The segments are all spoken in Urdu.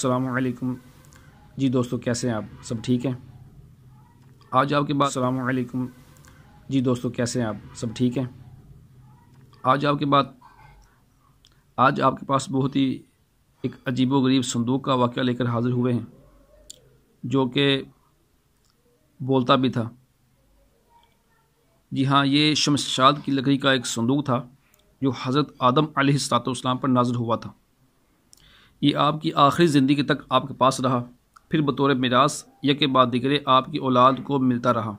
السلام علیکم جی دوستو، کیسے ہیں آپ؟ سب ٹھیک ہیں؟ آج آپ کے پاس السلام علیکم جی دوستو، کیسے ہیں آپ؟ سب ٹھیک ہیں؟ آج آپ کے پاس بہت ہی ایک عجیب و غریب صندوق کا واقعہ لے کر حاضر ہوئے ہیں، جو کہ بولتا بھی تھا۔ جی ہاں، یہ شمشاد کی لکڑی کا ایک صندوق تھا جو حضرت آدم علیہ السلام پر نازل ہوا تھا۔ یہ آپ کی آخری زندگی تک آپ کے پاس رہا، پھر بطور میراث یک بعد دیگرے آپ کی اولاد کو ملتا رہا،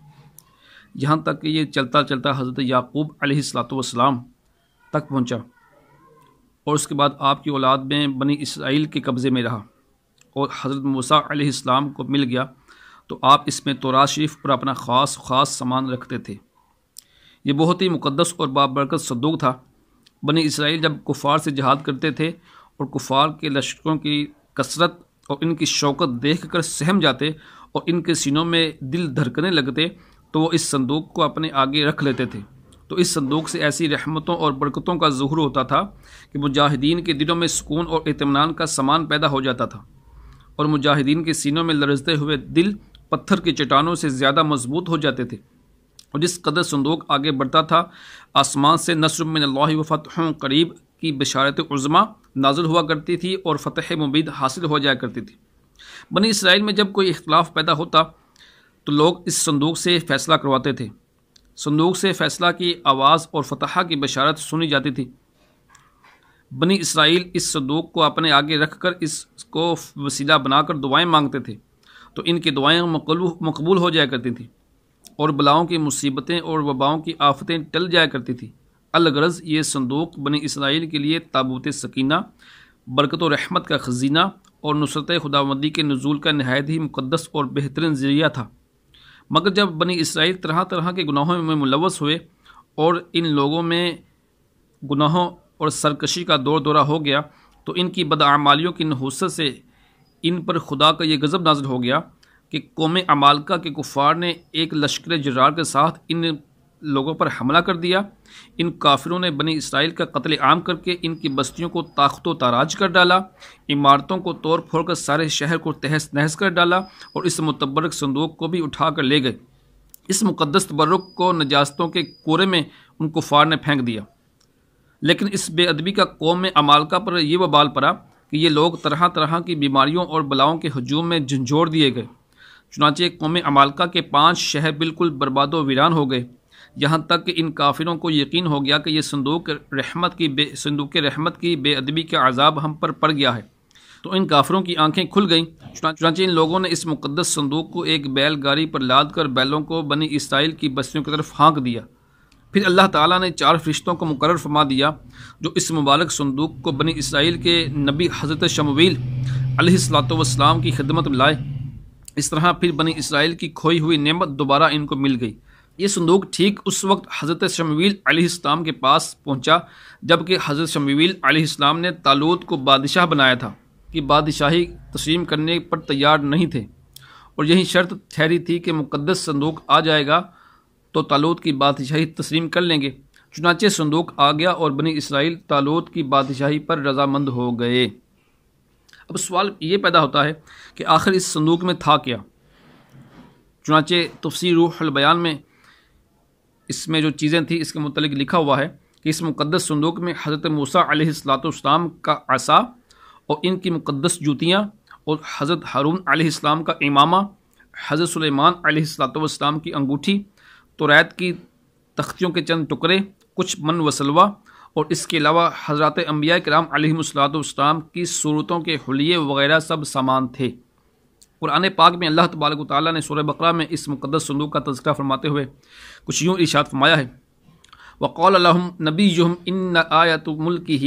یہاں تک کہ یہ چلتا چلتا حضرت یعقوب علیہ السلام تک پہنچا، اور اس کے بعد آپ کی اولاد میں بنی اسرائیل کے قبضے میں رہا، اور حضرت موسیٰ علیہ السلام کو مل گیا تو آپ اس میں تورات شریف پر اپنا خاص سامان رکھتے تھے۔ یہ بہت ہی مقدس اور بابرکت صندوق تھا۔ بنی اسرائیل جب کفار سے جہاد کرتے تھے اور کفار کے لشکروں کی کثرت اور ان کی شوکت دیکھ کر سہم جاتے اور ان کے سینوں میں دل دھڑکنے لگتے تو وہ اس صندوق کو اپنے آگے رکھ لیتے تھے، تو اس صندوق سے ایسی رحمتوں اور برکتوں کا ظہور ہوتا تھا کہ مجاہدین کے دلوں میں سکون اور اطمینان کا سامان پیدا ہو جاتا تھا، اور مجاہدین کے سینوں میں لرزتے ہوئے دل پتھر کی چٹانوں سے زیادہ مضبوط ہو جاتے تھے۔ اور جس قدر صندوق آگے بڑھتا تھا، آسمان سے نصر من اللہ و فتح قریب کی بشارت عظمیٰ نازل ہوا کرتی تھی اور فتح مبین حاصل ہو جایا کرتی تھی۔ بنی اسرائیل میں جب کوئی اختلاف پیدا ہوتا تو لوگ اس صندوق سے فیصلہ کرواتے تھے۔ صندوق سے فیصلہ کی آواز اور فتح کی بشارت سنی جاتی تھی۔ بنی اسرائیل اس صندوق کو اپنے آگے رکھ کر اس کو وسیلہ بنا کر دعائیں مانگتے تھے، تو ان کی دعائیں مقبول ہو جایا کرتی تھیں، اور بلاؤں کی مصیبتیں اور وباؤں کی آفتیں ٹل جایا کرتی تھیں۔ الغرض یہ صندوق بنی اسرائیل کے لیے تابوت سکینہ، برکت و رحمت کا خزینہ اور نصرت خداوندی کے نزول کا نہایت ہی مقدس اور بہترین ذریعہ تھا۔ مگر جب بنی اسرائیل طرح طرح کے گناہوں میں ملوث ہوئے اور ان لوگوں میں گناہوں اور سرکشی کا دورہ ہو گیا، تو ان کی بداعمالیوں کی نحوست سے ان پر خدا کا یہ غضب نازل ہو گیا کہ قوم عمالقہ کے کفار نے ایک لشکر جرار کے ساتھ ان لوگوں پر حملہ کر دیا۔ ان کافروں نے بنی اسرائیل کا قتل عام کر کے ان کی بستیوں کو تاخت و تاراج کر ڈالا، عمارتوں کو توڑ پھوڑ کر سارے شہر کو تہس نہس کر ڈالا، اور اس متبرک صندوق کو بھی اٹھا کر لے گئے۔ اس مقدس تبرک کو نجاستوں کے کورے میں ان کفار نے پھینک دیا۔ لیکن اس بے ادبی کا قوم عمالقہ پر یہ وبال پڑا کہ یہ لوگ طرح طرح کی بیماریوں اور بلاؤں کے ہجوم میں جھنجھوڑ دیے گئے۔ چنانچہ قوم عمالقہ کے 5 شہر بالکل برباد و ویران ہو گئے، یہاں تک کہ ان کافروں کو یقین ہو گیا کہ یہ صندوق رحمت کی بے ادبی کا عذاب ہم پر پڑ گیا ہے، تو ان کافروں کی آنکھیں کھل گئیں۔ چنانچہ ان لوگوں نے اس مقدس صندوق کو ایک بیل گاڑی پر لاد کر بیلوں کو بنی اسرائیل کی بستیوں کی طرف ہانک دیا۔ پھر اللہ تعالیٰ نے 4 فرشتوں کو مقرر فرما دیا جو اس مبارک صندوق کو بنی اسرائیل کے نبی حضرت شمویل علیہ السلام کی خدمت میں لائے۔ اس طرح پھر بنی اسرائیل کی کھوئی ہوئی نعمت دوبارہ ان کو مل گئی۔ یہ صندوق ٹھیک اس وقت حضرت شمویل علیہ السلام کے پاس پہنچا جبکہ حضرت شمویل علیہ السلام نے طالوت کو بادشاہ بنایا تھا کہ بادشاہی تسلیم کرنے پر تیار نہیں تھے، اور یہی شرط ٹھہری تھی کہ مقدس صندوق آ جائے گا تو طالوت کی بادشاہی تسلیم کر لیں گے۔ چنانچہ صندوق آ گیا اور بنی اسرائیل طالوت کی بادشاہی پر رضامند ہو گئے۔ اب سوال یہ پیدا ہوتا ہے کہ آخر اس صندوق میں تھا کیا؟ چنانچہ تفسیر روح البیان میں اس میں جو چیزیں تھیں اس کے متعلق لکھا ہوا ہے کہ اس مقدس صندوق میں حضرت موسیٰ علیہ السلام کا عصا اور ان کی مقدس جوتیاں، اور حضرت ہارون علیہ السلام کا امامہ، حضرت سلیمان علیہ السلام کی انگوٹھی، توریت کی تختیوں کے چند ٹکڑے، کچھ من و سلوہ، اور اس کے علاوہ حضرات انبیاء کرام علیہم السلام کی صورتوں کے حلیے وغیرہ سب سامان تھے۔ قرآن پاک میں اللہ تبارک و تعالیٰ نے سورہ بقرہ میں اس مقدس صندوق کا تذکرہ فرماتے ہوئے کچھ یوں ارشاد فرمایا ہے: وَقَالَ لَهُمْ نَبِيُّهُمْ إِنَّ آيَةَ مُلْكِهِ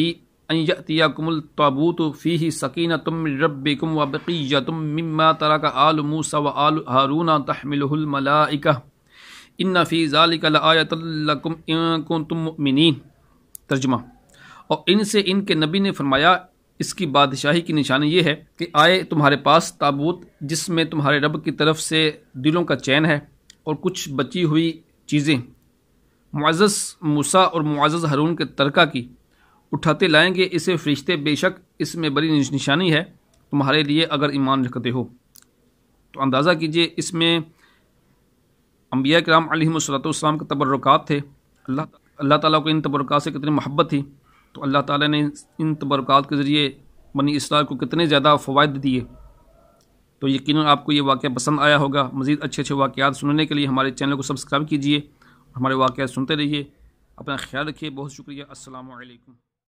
أَن يَأْتِيَكُمُ التَّابُوتُ فِيهِ سَكِينَةٌ مِّن رَّبِّكُمْ وَبَقِيَّةٌ مِّمَّا تَرَكَ آلُ مُوسَىٰ وَآلُ هَارُونَ تَحْمِلُهُ الْمَلَائِكَةُ إِنَّ فِي ذَلِكَ لَآيَةً لَّكُمْ إِن كُنتُم مُّؤْمِنِينَ۔ ترجمہ: اور ان سے ان کے نبی نے فرمایا، اس کی بادشاہی کی نشانی یہ ہے کہ آئے تمہارے پاس تابوت جس میں تمہارے رب کی طرف سے دلوں کا چین ہے اور کچھ بچی ہوئی چیزیں، معزز موسیٰ اور معزز ہارون کے ترکہ کی، اٹھاتے لائیں گے اسے فرشتے، بے شک اس میں بڑی نشانی ہے تمہارے لیے اگر ایمان رکھتے ہو۔ تو اندازہ کیجئے اس میں انبیاء کرام علیہم السلام کے تبرکات تھے، اللہ تعالیٰ کو ان تبرکات سے کتنی محبت تھی، تو اللہ تعالیٰ نے ان تبرکات کے ذریعے بنی اسرائیل کو کتنے زیادہ فوائد دیے۔ تو یقیناً آپ کو یہ واقعہ پسند آیا ہوگا۔ مزید اچھے اچھے واقعات سننے کے لیے ہمارے چینل کو سبسکرائب کیجئے، ہمارے واقعات سنتے رہیے۔ اپنا خیال رکھیے، بہت شکریہ، السلام علیکم۔